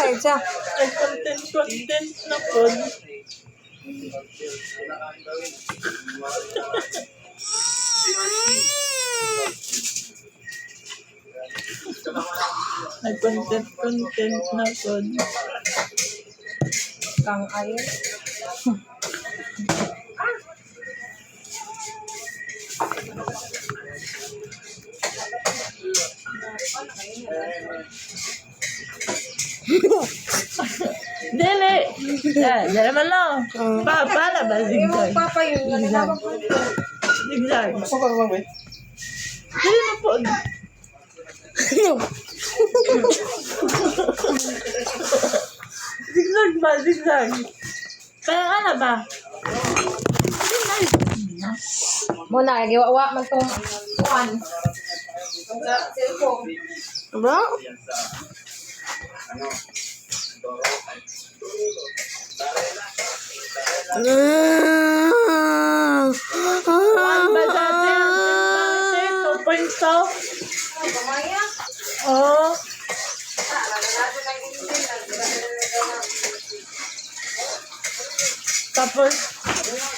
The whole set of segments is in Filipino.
Nag-excited siya. Ay, content na po. Ay, content na po. Kang ayon. Dili! Dili man lang. Paano ba? Hindi mo Zigzag. papa yun. Nalalaman ko. Zigzag. Masok ka naman, Dili na po. Zigzag ba? Zigzag. Kaya ano ba? Muna, giwawa man tong kuan. Cellphone. Ba? Kuan ba dati? 2.0? Pamaya. Oo. Tapos,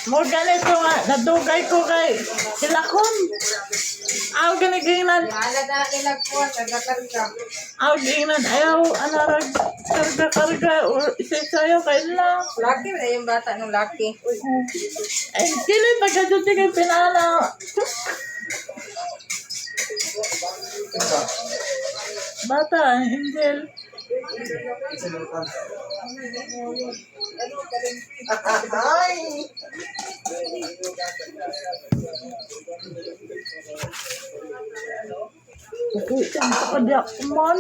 mo ganito nga, nadugay ko kay silakon. Aw, ganaginan. Ala na nila kuan. Karga-karga. Aw, ginan. Ayaw, anarag, karga-karga. Isa-isayo kay lang. Laki na yung bata nung laki. Ay, kili, pagkaduti kay pinana. Bata, Angel. Kukuha ka, nakadyak man.